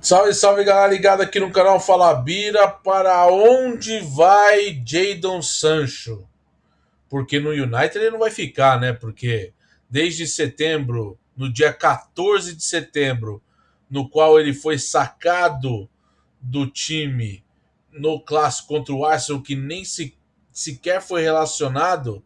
Salve, salve galera ligada aqui no canal Fala Bira. Para onde vai Jadon Sancho? Porque no United ele não vai ficar, né? Porque desde setembro, no dia 14 de setembro, no qual ele foi sacado do time no clássico contra o Arsenal, que nem sequer foi relacionado,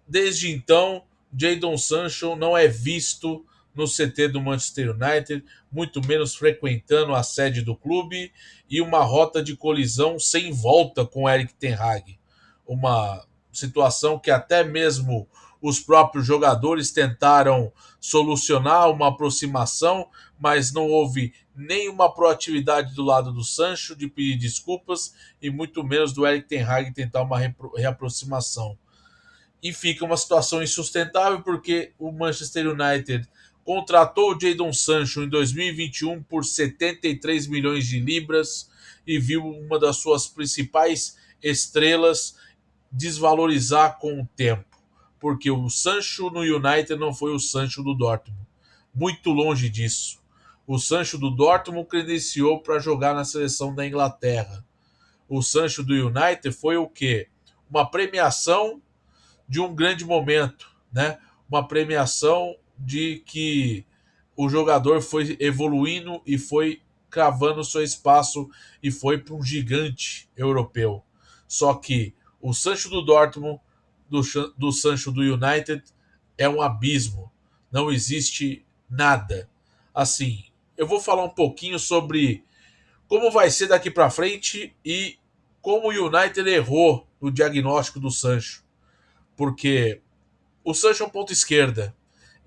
desde então, Jadon Sancho não é visto no CT do Manchester United, muito menos frequentando a sede do clube, e uma rota de colisão sem volta com Erik ten Hag. Uma situação que até mesmo os próprios jogadores tentaram solucionar uma aproximação, mas não houve nenhuma proatividade do lado do Sancho de pedir desculpas e muito menos do Erik ten Hag tentar uma reaproximação. E fica uma situação insustentável porque o Manchester United contratou o Jadon Sancho em 2021 por 73 milhões de libras e viu uma das suas principais estrelas desvalorizar com o tempo, porque o Sancho no United não foi o Sancho do Dortmund, muito longe disso. O Sancho do Dortmund credenciou para jogar na seleção da Inglaterra. O Sancho do United foi o quê? Uma premiação de um grande momento, né? Uma premiação de que o jogador foi evoluindo e foi cravando seu espaço e foi para um gigante europeu. Só que o Sancho do Dortmund, do Sancho do United, é um abismo. Não existe nada. Assim, eu vou falar um pouquinho sobre como vai ser daqui para frente e como o United errou no diagnóstico do Sancho. Porque o Sancho é um ponto esquerda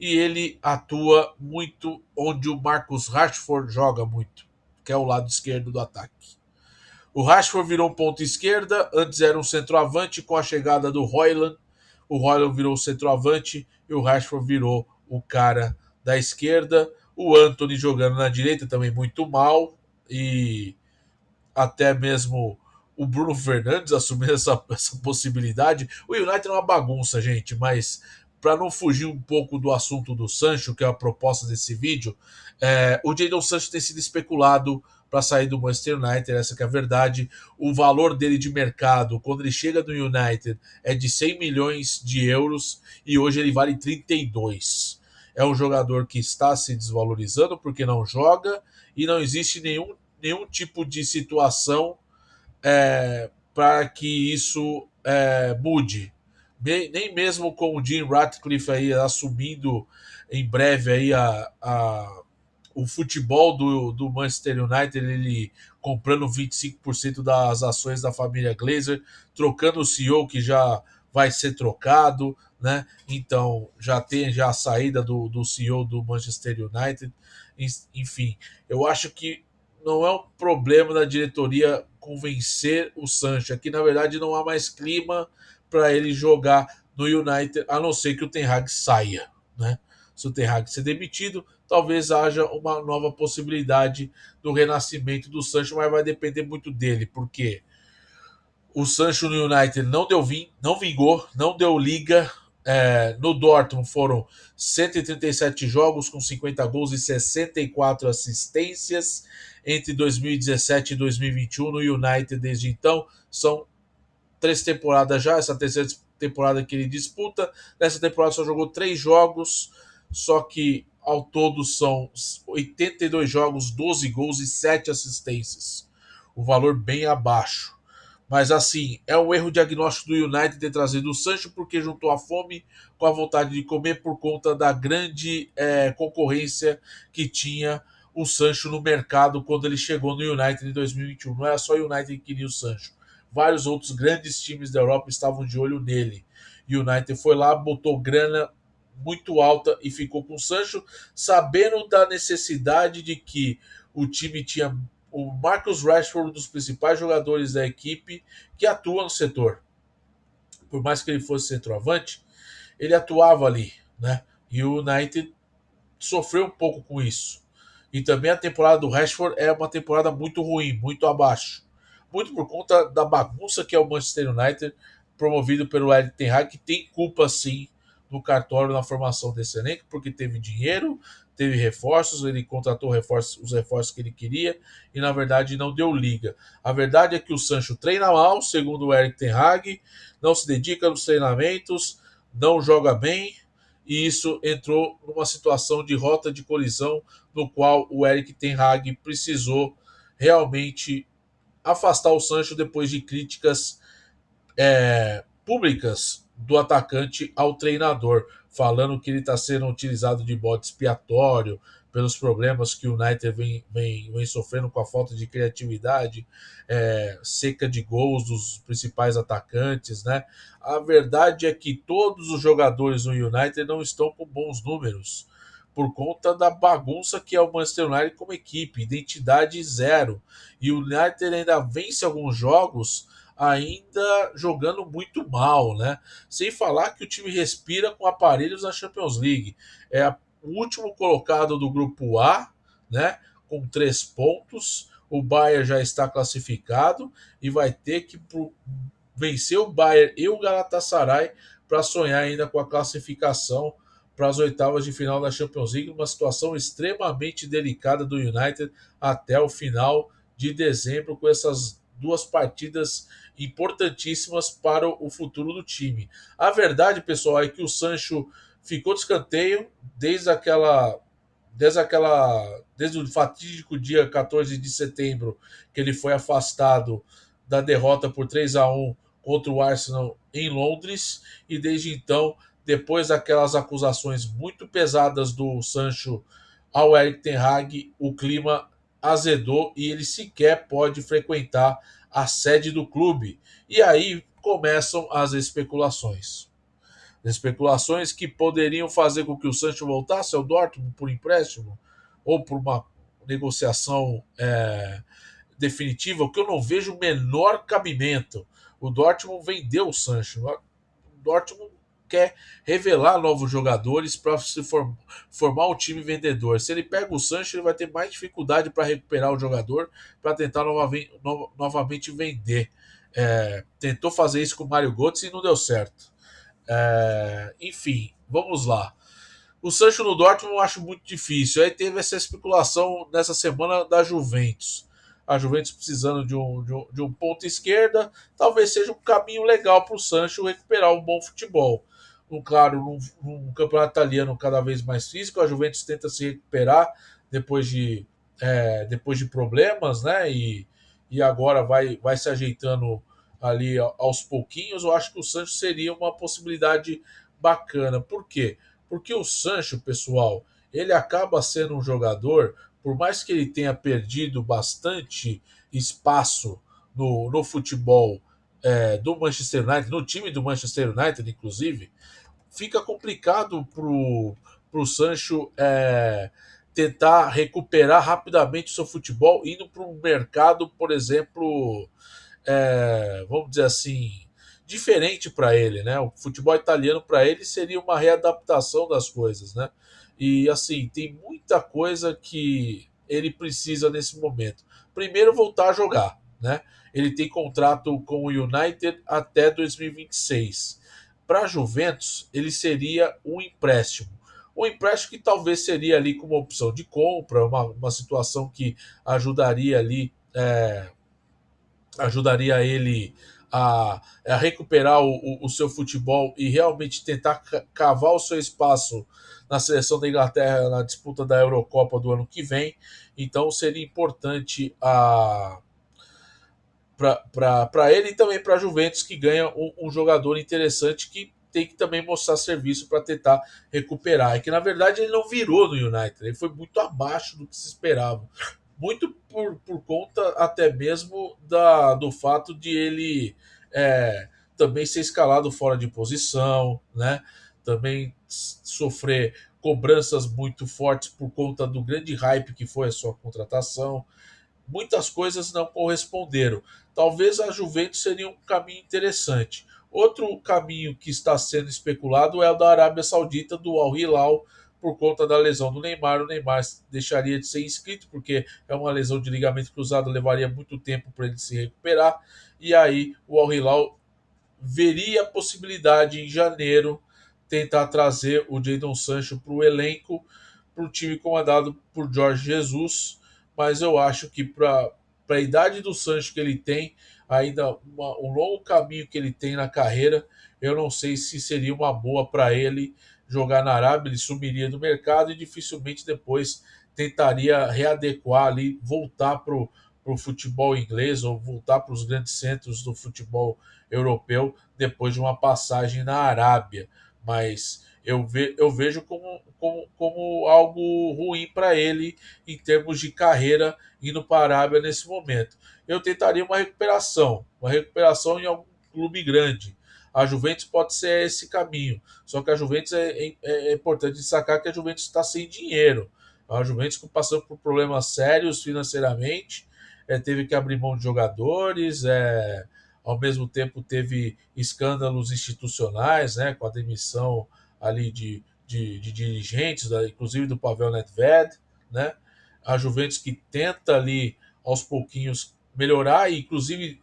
e ele atua muito onde o Marcus Rashford joga muito, que é o lado esquerdo do ataque. O Rashford virou um ponto esquerda, antes era um centroavante com a chegada do Højlund. O Højlund virou centroavante e o Rashford virou o cara da esquerda. O Antony jogando na direita também muito mal e até mesmo o Bruno Fernandes assumindo essa possibilidade. O United é uma bagunça, gente, mas para não fugir um pouco do assunto do Sancho, que é a proposta desse vídeo, o Jadon Sancho tem sido especulado para sair do Manchester United, essa que é a verdade. O valor dele de mercado, quando ele chega no United, é de 100 milhões de euros e hoje ele vale 32. É um jogador que está se desvalorizando porque não joga e não existe nenhum tipo de situação para que isso mude. Nem mesmo com o Jim Ratcliffe aí assumindo em breve aí o futebol do Manchester United, ele comprando 25% das ações da família Glazer, trocando o CEO que já vai ser trocado, né? Então já tem já a saída do CEO do Manchester United. Enfim, eu acho que não é um problema da diretoria convencer o Sancho. Aqui, na verdade, não há mais clima para ele jogar no United, a não ser que o Ten Hag saia, né? Se o Ten Hag ser demitido, talvez haja uma nova possibilidade do renascimento do Sancho, mas vai depender muito dele, porque o Sancho no United não vingou, não deu liga. No Dortmund foram 137 jogos com 50 gols e 64 assistências entre 2017 e 2021 no United. Desde então são 3 temporadas já, essa terceira temporada que ele disputa. Nessa temporada só jogou 3 jogos, só que ao todo são 82 jogos, 12 gols e 7 assistências. O valor bem abaixo. Mas assim, é um erro diagnóstico do United ter trazido o Sancho porque juntou a fome com a vontade de comer por conta da grande concorrência que tinha o Sancho no mercado quando ele chegou no United em 2021. Não era só o United que queria o Sancho. Vários outros grandes times da Europa estavam de olho nele. E o United foi lá, botou grana muito alta e ficou com o Sancho, sabendo da necessidade de que o time tinha o Marcus Rashford, um dos principais jogadores da equipe, que atua no setor. Por mais que ele fosse centroavante, ele atuava ali, né? E o United sofreu um pouco com isso. E também a temporada do Rashford é uma temporada muito ruim, muito abaixo. Muito por conta da bagunça que é o Manchester United, promovido pelo Erik ten Hag, que tem culpa sim no cartório na formação desse elenco, porque teve dinheiro, teve reforços, ele contratou os reforços que ele queria e na verdade não deu liga. A verdade é que o Sancho treina mal, segundo o Erik ten Hag, não se dedica nos treinamentos, não joga bem e isso entrou numa situação de rota de colisão no qual o Erik ten Hag precisou realmente afastar o Sancho depois de críticas públicas do atacante ao treinador, falando que ele está sendo utilizado de bode expiatório pelos problemas que o United vem sofrendo com a falta de criatividade, seca de gols dos principais atacantes, né? A verdade é que todos os jogadores do United não estão com bons números por conta da bagunça que é o Manchester United como equipe, identidade zero. E o United ainda vence alguns jogos ainda jogando muito mal, né? Sem falar que o time respira com aparelhos na Champions League. É o último colocado do grupo A, né? Com 3 pontos. O Bayern já está classificado e vai ter que vencer o Bayern e o Galatasaray para sonhar ainda com a classificação para as oitavas de final da Champions League, uma situação extremamente delicada do United até o final de dezembro, com essas duas partidas importantíssimas para o futuro do time. A verdade, pessoal, é que o Sancho ficou de escanteio desde o fatídico dia 14 de setembro, que ele foi afastado da derrota por 3-1 contra o Arsenal em Londres, e desde então, depois daquelas acusações muito pesadas do Sancho ao Erik ten Hag, o clima azedou e ele sequer pode frequentar a sede do clube. E aí começam as especulações. Especulações que poderiam fazer com que o Sancho voltasse ao Dortmund por empréstimo ou por uma negociação definitiva, o que eu não vejo o menor cabimento. O Dortmund vendeu o Sancho. O Dortmund quer revelar novos jogadores para se formar um time vendedor. Se ele pega o Sancho, ele vai ter mais dificuldade para recuperar o jogador para tentar novamente vender. Tentou fazer isso com o Mário Götze e não deu certo. Enfim, vamos lá. O Sancho no Dortmund eu acho muito difícil. Aí teve essa especulação nessa semana da Juventus. A Juventus precisando de um ponto esquerda, talvez seja um caminho legal para o Sancho recuperar um bom futebol. Claro, num campeonato italiano cada vez mais físico, a Juventus tenta se recuperar depois de problemas, né? E agora vai se ajeitando ali aos pouquinhos. Eu acho que o Sancho seria uma possibilidade bacana. Por quê? Porque o Sancho, pessoal, ele acaba sendo um jogador, por mais que ele tenha perdido bastante espaço no futebol do Manchester United, no time do Manchester United, inclusive, fica complicado pro Sancho tentar recuperar rapidamente o seu futebol, indo para um mercado, por exemplo, vamos dizer assim, diferente para ele, né? O futebol italiano para ele seria uma readaptação das coisas, né? E assim, tem muita coisa que ele precisa nesse momento. Primeiro, voltar a jogar, né? Ele tem contrato com o United até 2026. Para a Juventus, ele seria um empréstimo. Um empréstimo que talvez seria ali como opção de compra, uma situação que ajudaria ali ajudaria ele a recuperar o seu futebol e realmente tentar cavar o seu espaço na seleção da Inglaterra na disputa da Eurocopa do ano que vem. Então seria importante para ele e também para a Juventus, que ganha um jogador interessante que tem que também mostrar serviço para tentar recuperar. E que na verdade ele não virou no United, ele foi muito abaixo do que se esperava. Muito por conta até mesmo do fato de ele também ser escalado fora de posição, né? Também sofrer cobranças muito fortes por conta do grande hype que foi a sua contratação. Muitas coisas não corresponderam. Talvez a Juventus seria um caminho interessante. Outro caminho que está sendo especulado é o da Arábia Saudita, do Al Hilal, por conta da lesão do Neymar. O Neymar deixaria de ser inscrito, porque é uma lesão de ligamento cruzado, levaria muito tempo para ele se recuperar. E aí o Al Hilal veria a possibilidade em janeiro tentar trazer o Jadon Sancho para o elenco, para o time comandado por Jorge Jesus, mas eu acho que para a idade do Sancho que ele tem, ainda um longo caminho que ele tem na carreira, eu não sei se seria uma boa para ele jogar na Arábia. Ele sumiria do mercado e dificilmente depois tentaria readequar ali, voltar para o futebol inglês ou voltar para os grandes centros do futebol europeu depois de uma passagem na Arábia. Mas eu vejo como algo ruim para ele em termos de carreira indo para a Arábia nesse momento. Eu tentaria uma recuperação em algum clube grande. A Juventus pode ser esse caminho, só que a Juventus é importante destacar que a Juventus está sem dinheiro. A Juventus passando por problemas sérios financeiramente, teve que abrir mão de jogadores, ao mesmo tempo teve escândalos institucionais, né, com a demissão ali de dirigentes, inclusive do Pavel Nedved, né? A Juventus que tenta ali aos pouquinhos melhorar e inclusive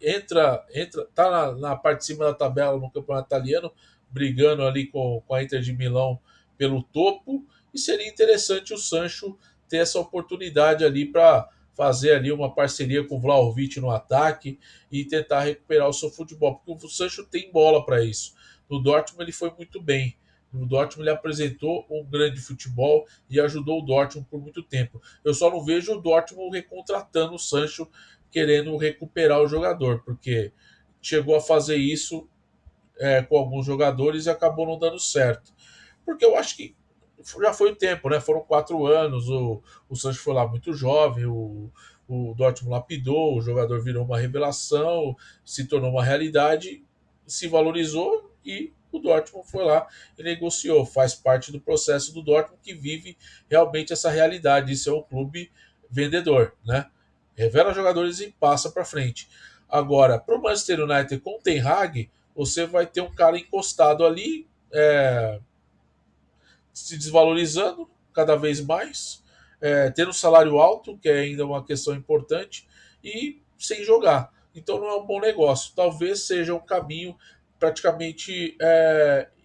tá na parte de cima da tabela no campeonato italiano, brigando ali com a Inter de Milão pelo topo, e seria interessante o Sancho ter essa oportunidade ali para fazer ali uma parceria com o Vlahovic no ataque e tentar recuperar o seu futebol, porque o Sancho tem bola para isso. No Dortmund ele foi muito bem. No Dortmund ele apresentou um grande futebol e ajudou o Dortmund por muito tempo. Eu só não vejo o Dortmund recontratando o Sancho, querendo recuperar o jogador, porque chegou a fazer isso com alguns jogadores e acabou não dando certo. Porque eu acho que já foi o tempo, né? Foram 4 anos, o Sancho foi lá muito jovem, o Dortmund lapidou, o jogador virou uma revelação, se tornou uma realidade, se valorizou e o Dortmund foi lá e negociou. Faz parte do processo do Dortmund que vive realmente essa realidade. Isso é um clube vendedor, né? Revela jogadores e passa para frente. Agora, para o Manchester United com o Ten Hag, você vai ter um cara encostado ali, se desvalorizando cada vez mais, tendo um salário alto, que é ainda uma questão importante, e sem jogar. Então não é um bom negócio. Talvez seja um caminho praticamente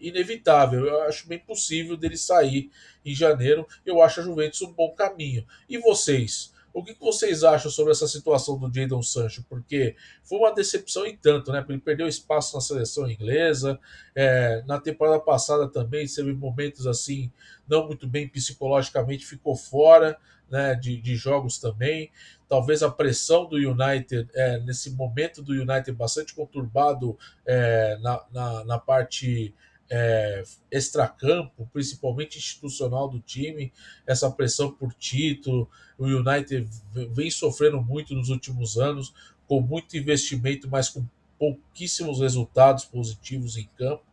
inevitável. Eu acho bem possível dele sair em janeiro. Eu acho a Juventus um bom caminho. E vocês? O que vocês acham sobre essa situação do Jadon Sancho? Porque foi uma decepção em tanto, né? Ele perdeu espaço na seleção inglesa. Na temporada passada também teve momentos assim, não muito bem psicologicamente, ficou fora, né, de jogos também. Talvez a pressão do United, nesse momento do United bastante conturbado na parte extracampo, principalmente institucional do time, essa pressão por título. O United vem sofrendo muito nos últimos anos, com muito investimento, mas com pouquíssimos resultados positivos em campo.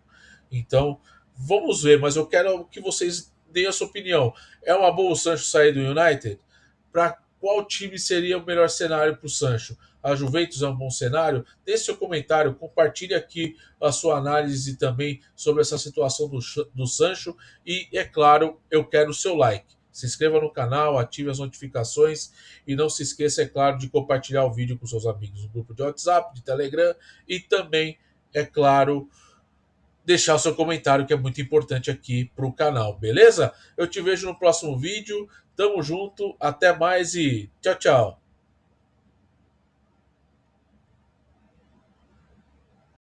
Então, vamos ver, mas eu quero que vocês deem a sua opinião. É uma boa o Sancho sair do United? Para qual time seria o melhor cenário para o Sancho? A Juventus é um bom cenário? Deixe seu comentário, compartilhe aqui a sua análise também sobre essa situação do Sancho e, é claro, eu quero o seu like. Se inscreva no canal, ative as notificações e não se esqueça, é claro, de compartilhar o vídeo com seus amigos no grupo de WhatsApp, de Telegram e também, é claro, deixar o seu comentário, que é muito importante aqui para o canal, beleza? Eu te vejo no próximo vídeo, tamo junto, até mais e tchau, tchau!